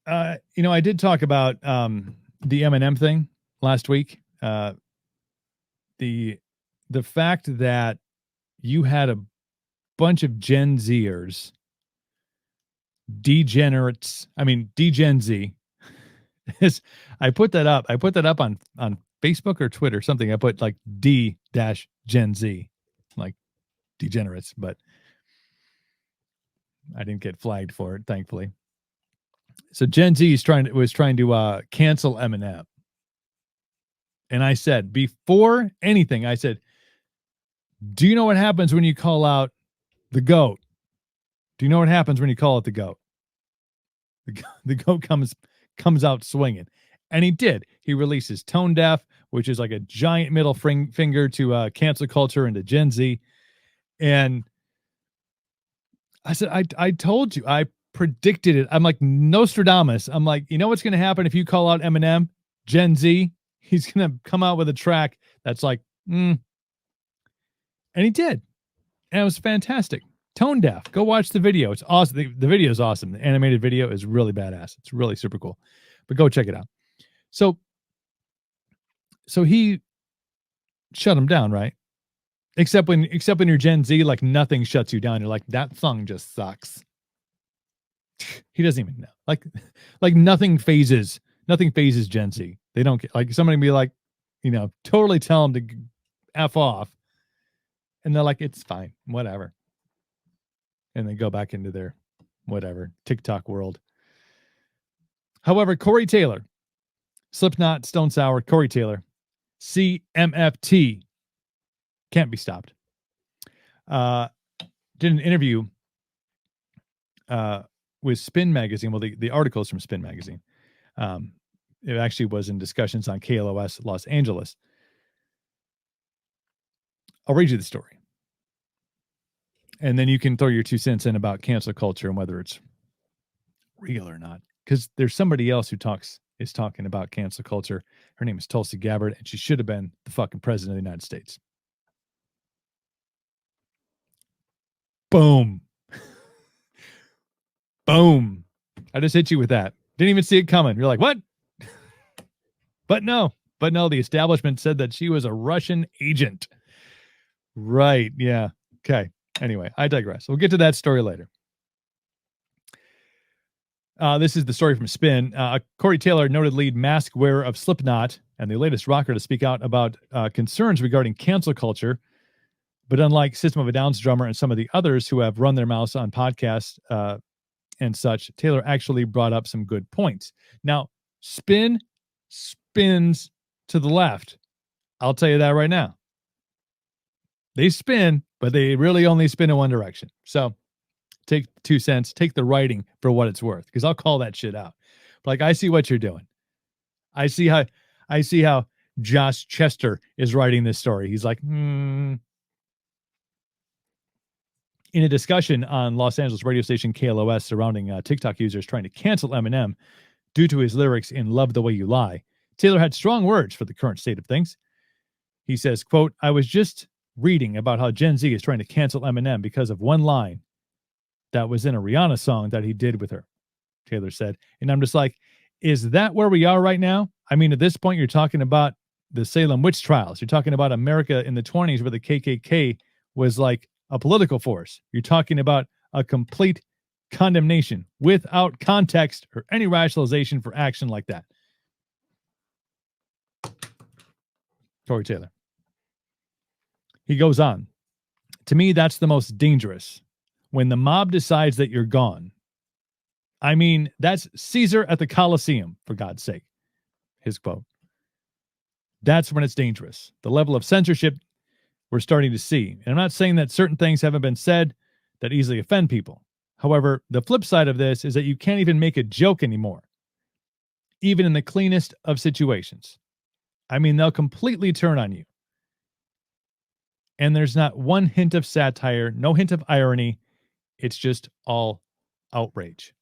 I did talk about the Eminem thing last week. The the fact that you had a bunch of Gen Zers, degenerates. I mean, Degen Z. I put that up. I put that up on Facebook or Twitter, something. I put like D dash Gen Z, like degenerates, but I didn't get flagged for it, thankfully. So Gen Z was trying to cancel Eminem. And I said, before anything, I said, do you know what happens when you call out the GOAT? Do you know what happens when you call it the GOAT? The GOAT comes out swinging. And he did. He releases Tone Deaf, which is like a giant middle finger to cancel culture and to Gen Z. And I said, I told you, I predicted it. I'm like Nostradamus. I'm like, you know what's going to happen if you call out Eminem? Gen Z, he's going to come out with a track that's like, and he did. And it was fantastic. Tone Deaf. Go watch the video. It's awesome. The video is awesome. The animated video is really badass. It's really super cool. But go check it out. So he shut him down, right? Except when you're Gen Z, like nothing shuts you down. You're like, that song just sucks. He doesn't even know. Like nothing phases Gen Z. They don't get, like, somebody be like, totally tell them to F off. And they're like, it's fine, whatever. And they go back into their whatever TikTok world. However, Tory Taylor, Slipknot, Stone Sour, Tory Taylor, CMFT, can't be stopped. Did an interview with Spin Magazine. Well, the article is from Spin Magazine. It actually was in discussions on KLOS Los Angeles. I'll read you the story. And then you can throw your 2 cents in about cancel culture and whether it's real or not. Because there's somebody else who is talking about cancel culture. Her name is Tulsi Gabbard, and she should have been the fucking president of the United States. Boom. Boom. I just hit you with that. Didn't even see it coming. You're like, what? But no, the establishment said that she was a Russian agent. Right. Yeah. Okay. Anyway, I digress. We'll get to that story later. This is the story from Spin. Tory Taylor, noted lead mask wearer of Slipknot and the latest rocker to speak out about concerns regarding cancel culture. But unlike System of a Down's drummer and some of the others who have run their mouths on podcasts and such, Taylor actually brought up some good points. Now, Spin spins to the left. I'll tell you that right now. They spin, but they really only spin in one direction. So take 2 cents, take the writing for what it's worth, because I'll call that shit out. But like, I see what you're doing. I see how Josh Chester is writing this story. He's like, In a discussion on Los Angeles radio station KLOS surrounding TikTok users trying to cancel Eminem due to his lyrics in Love the Way You Lie, Taylor had strong words for the current state of things. He says, quote, I was just reading about how Gen Z is trying to cancel Eminem because of one line that was in a Rihanna song that he did with her, Taylor said. And I'm just like, is that where we are right now? I mean, at this point, you're talking about the Salem witch trials. You're talking about America in the 1920s where the KKK was like a political force. You're talking about a complete condemnation without context or any rationalization for action like that. Tory Taylor. He goes on. To me, that's the most dangerous. When the mob decides that you're gone. I mean, that's Caesar at the Colosseum, for God's sake. His quote. That's when it's dangerous. The level of censorship we're starting to see. And I'm not saying that certain things haven't been said that easily offend people. However, the flip side of this is that you can't even make a joke anymore. Even in the cleanest of situations. I mean, they'll completely turn on you. And there's not one hint of satire, no hint of irony. It's just all outrage.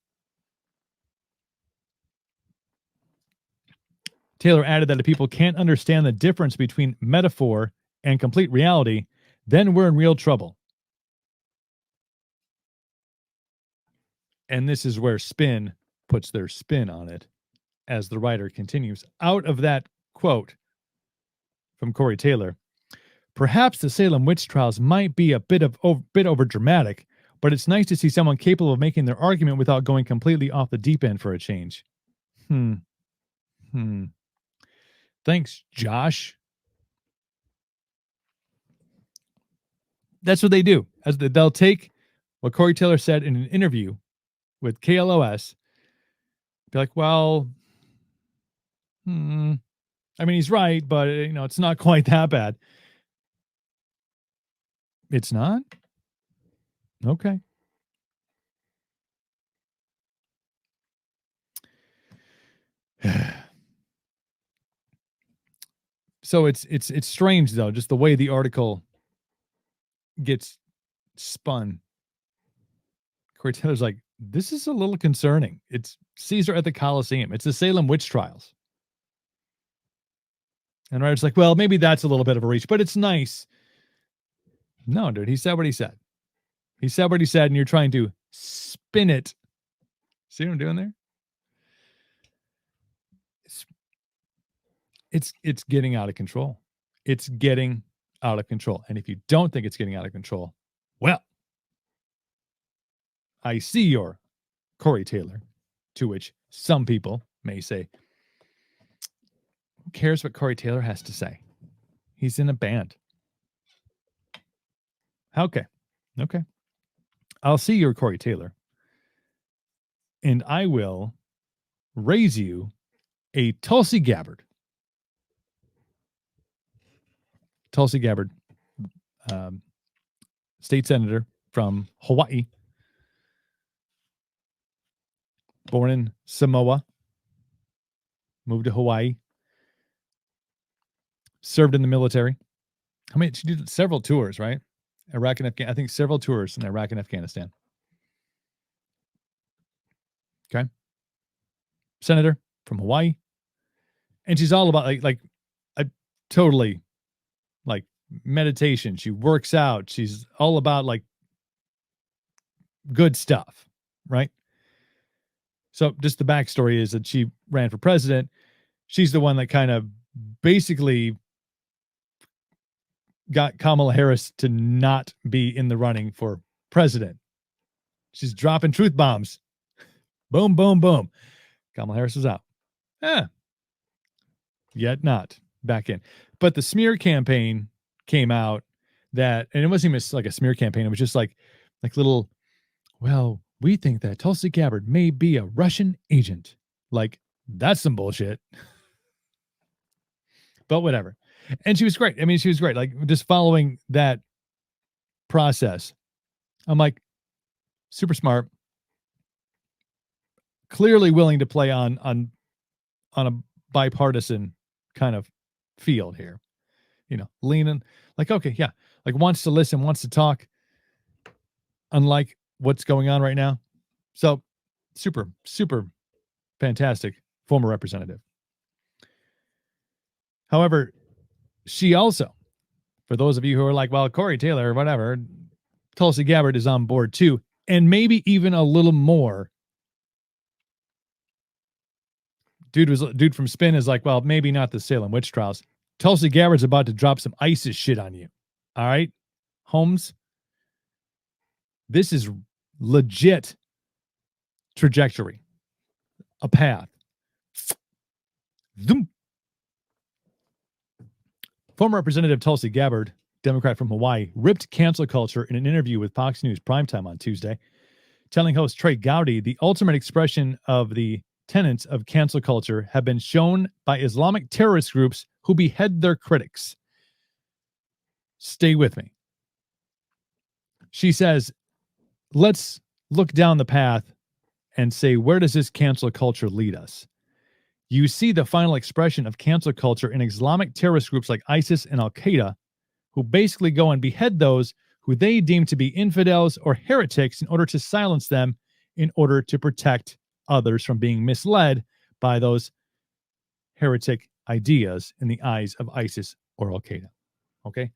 Taylor added that if people can't understand the difference between metaphor and complete reality, then we're in real trouble. And this is where Spin puts their spin on it as the writer continues. Out of that quote from Corey Taylor, perhaps the Salem witch trials might be a bit over dramatic, but it's nice to see someone capable of making their argument without going completely off the deep end for a change. Thanks, Josh. That's what they do. They'll take what Corey Taylor said in an interview with KLOS, be like, well, I mean, he's right, but it's not quite that bad. It's not? Okay. So it's strange though, just the way the article gets spun. Corey Taylor's like, this is a little concerning. It's Caesar at the Colosseum. It's the Salem witch trials. And writer's like, well, maybe that's a little bit of a reach, but it's nice. No, dude, he said what he said. He said what he said, and you're trying to spin it. See what I'm doing there? It's getting out of control. It's getting out of control. And if you don't think it's getting out of control, well, I see your Corey Taylor, to which some people may say, who cares what Corey Taylor has to say? He's in a band. Okay. I'll see your Corey Taylor, and I will raise you a Tulsi Gabbard. Tulsi Gabbard, state senator from Hawaii, born in Samoa, moved to Hawaii, served in the military. I mean, she did several tours, right? Iraq and Afghanistan. I think several tours in Iraq and Afghanistan. Okay. Senator from Hawaii. And she's all about like totally like meditation. She works out. She's all about like good stuff, right? So just the backstory is that she ran for president. She's the one that kind of basically got Kamala Harris to not be in the running for president. She's dropping truth bombs. Boom, boom, boom. Kamala Harris is out. Yet not back in. But the smear campaign came out that, and it wasn't even like a smear campaign. It was just like little, well, we think that Tulsi Gabbard may be a Russian agent. Like, that's some bullshit. But whatever. And she was great. I mean, she was great. Like, just following that process. I'm like, super smart. Clearly willing to play on a bipartisan kind of field here. Leaning like, okay, yeah. Like, wants to listen, wants to talk. Unlike what's going on right now. So super, super fantastic former representative. However, she also, for those of you who are like, well, Corey Taylor or whatever, Tulsi Gabbard is on board too, and maybe even a little more. Dude from Spin is like, well, maybe not the Salem witch trials. Tulsi Gabbard's about to drop some ISIS shit on you. All right, Holmes. This is legit trajectory, a path. Zoom. Former Representative Tulsi Gabbard, Democrat from Hawaii, ripped cancel culture in an interview with Fox News Primetime on Tuesday, telling host Trey Gowdy the ultimate expression of the tenets of cancel culture have been shown by Islamic terrorist groups who behead their critics. Stay with me. She says, let's look down the path and say, where does this cancel culture lead us? You see the final expression of cancel culture in Islamic terrorist groups like ISIS and Al-Qaeda, who basically go and behead those who they deem to be infidels or heretics in order to silence them, in order to protect others from being misled by those heretic ideas in the eyes of ISIS or Al-Qaeda. Okay?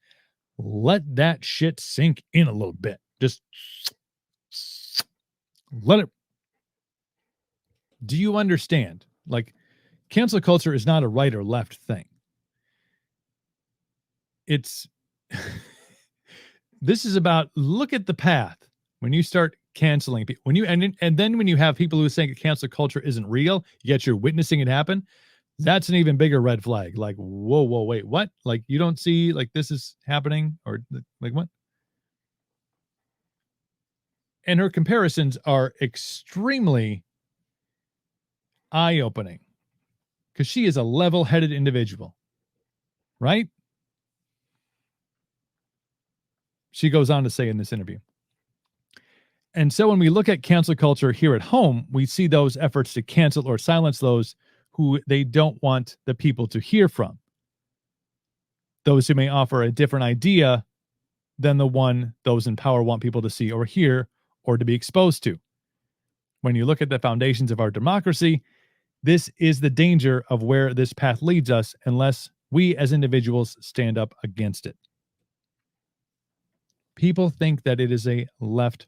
Let that shit sink in a little bit. Just let it. Do you understand? Like, cancel culture is not a right or left thing. It's this is about, look at the path. When you start canceling people, when you and then when you have people who think cancel culture isn't real, yet you're witnessing it happen, that's an even bigger red flag. Like, whoa, wait, what? Like, you don't see like this is happening, or like what? And her comparisons are extremely eye-opening because she is a level-headed individual, right? She goes on to say in this interview. And so when we look at cancel culture here at home, we see those efforts to cancel or silence those who they don't want the people to hear from. Those who may offer a different idea than the one those in power want people to see or hear or to be exposed to. When you look at the foundations of our democracy, this is the danger of where this path leads us unless we as individuals stand up against it. People think that it is a left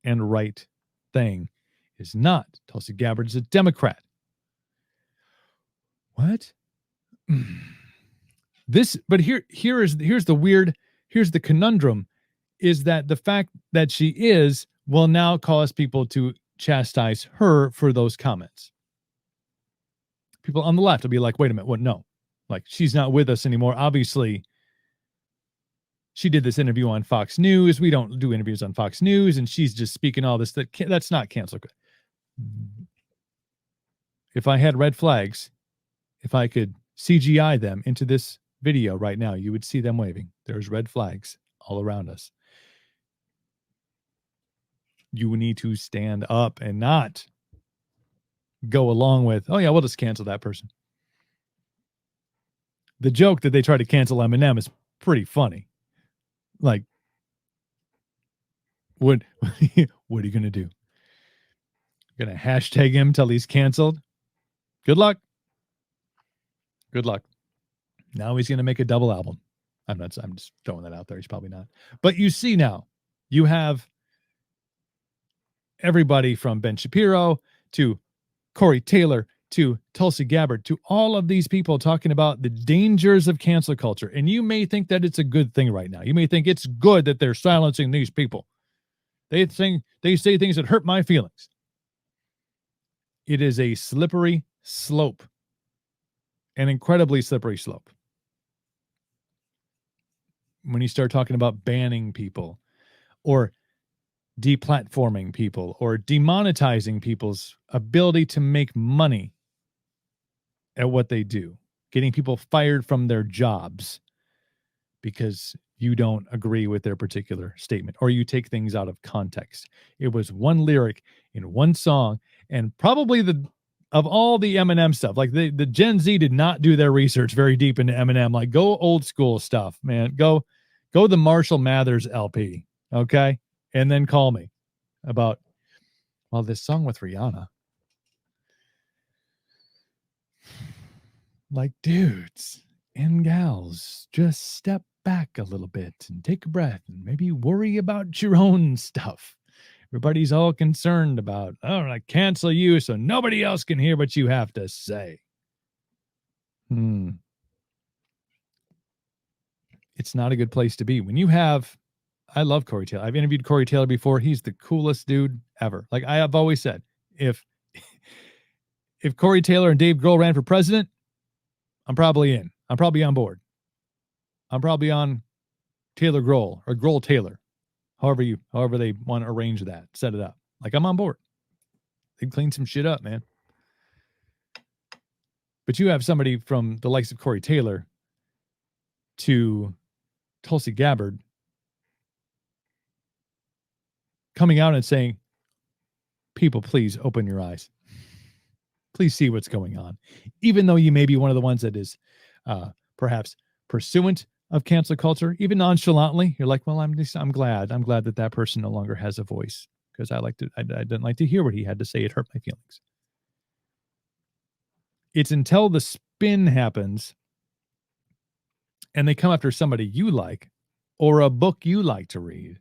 and right thing. It's not. Tulsi Gabbard is a Democrat. What? But here's the conundrum, is that the fact that she is will now cause people to chastise her for those comments. People on the left will be like, wait a minute, what? No, like, she's not with us anymore. Obviously, she did this interview on Fox News. We don't do interviews on Fox News, and she's just speaking all this. That's not cancel. If I had red flags, if I could CGI them into this video right now, you would see them waving. There's red flags all around us. You need to stand up and not go along with, oh yeah, we'll just cancel that person. The joke that they try to cancel Eminem is pretty funny. Like, what are you going to do? You're going to hashtag him till he's canceled? Good luck. Good luck. Now he's going to make a double album. I'm just throwing that out there. He's probably not. But you see now, you have everybody from Ben Shapiro to Tory Taylor to Tulsi Gabbard to all of these people talking about the dangers of cancel culture. And you may think that it's a good thing right now. You may think it's good that they're silencing these people. They say things that hurt my feelings. It is a slippery slope, an incredibly slippery slope. When you start talking about banning people or deplatforming people or demonetizing people's ability to make money at what they do, getting people fired from their jobs because you don't agree with their particular statement or you take things out of context. It was one lyric in one song, and probably of all the Eminem stuff, like the Gen Z did not do their research very deep into Eminem. Like, go old school stuff, man. Go the Marshall Mathers LP, okay? And then call me about, well, this song with Rihanna. Like, dudes and gals, just step back a little bit and take a breath and maybe worry about your own stuff. Everybody's all concerned about, oh, I cancel you so nobody else can hear what you have to say. It's not a good place to be. When you have, I love Tory Taylor. I've interviewed Tory Taylor before. He's the coolest dude ever. Like I have always said, if Tory Taylor and Dave Grohl ran for president, I'm probably in. I'm probably on board. I'm probably on Taylor Grohl or Grohl Taylor. However they want to arrange that, set it up. Like, I'm on board. They'd clean some shit up, man. But you have somebody from the likes of Tory Taylor to Tulsi Gabbard coming out and saying, people, please open your eyes. Please see what's going on. Even though you may be one of the ones that is perhaps pursuant of cancel culture, even nonchalantly, you're like, well, I'm glad that person no longer has a voice, because I didn't like to hear what he had to say. It hurt my feelings. It's until the spin happens and they come after somebody you like or a book you like to read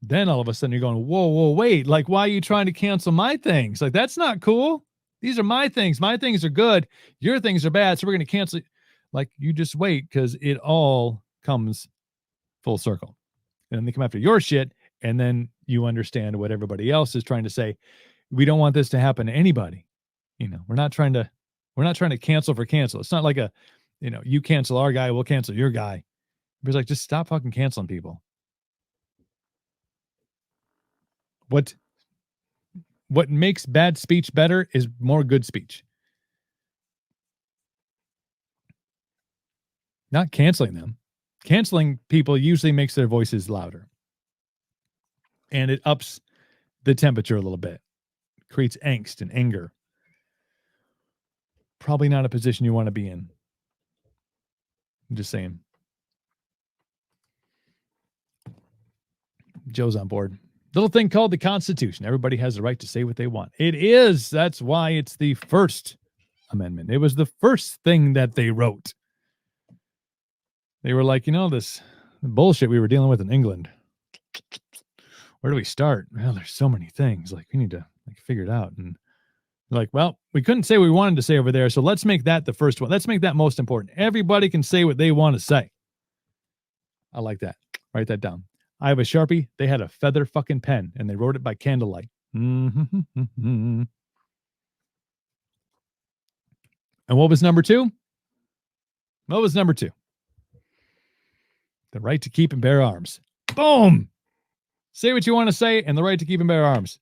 Then all of a sudden you're going, whoa, wait. Like, why are you trying to cancel my things? Like, that's not cool. These are my things. My things are good. Your things are bad. So we're going to cancel. Like, you just wait, because it all comes full circle. And then they come after your shit. And then you understand what everybody else is trying to say. We don't want this to happen to anybody. We're not trying to cancel for cancel. It's not like you cancel our guy, we'll cancel your guy. It's like, just stop fucking canceling people. What makes bad speech better is more good speech. Not canceling them. Canceling people usually makes their voices louder. And it ups the temperature a little bit. Creates angst and anger. Probably not a position you want to be in. I'm just saying. Joe's on board. Little thing called the Constitution. Everybody has the right to say what they want. It is. That's why it's the First Amendment. It was the first thing that they wrote. They were like, this bullshit we were dealing with in England. Where do we start? Well, there's so many things. Like, we need to figure it out. And like, well, we couldn't say what we wanted to say over there, so let's make that the first one. Let's make that most important. Everybody can say what they want to say. I like that. Write that down. I have a Sharpie. They had a feather fucking pen, and they wrote it by candlelight. And what was number 2? What was number 2? The right to keep and bear arms. Boom! Say what you want to say, and the right to keep and bear arms.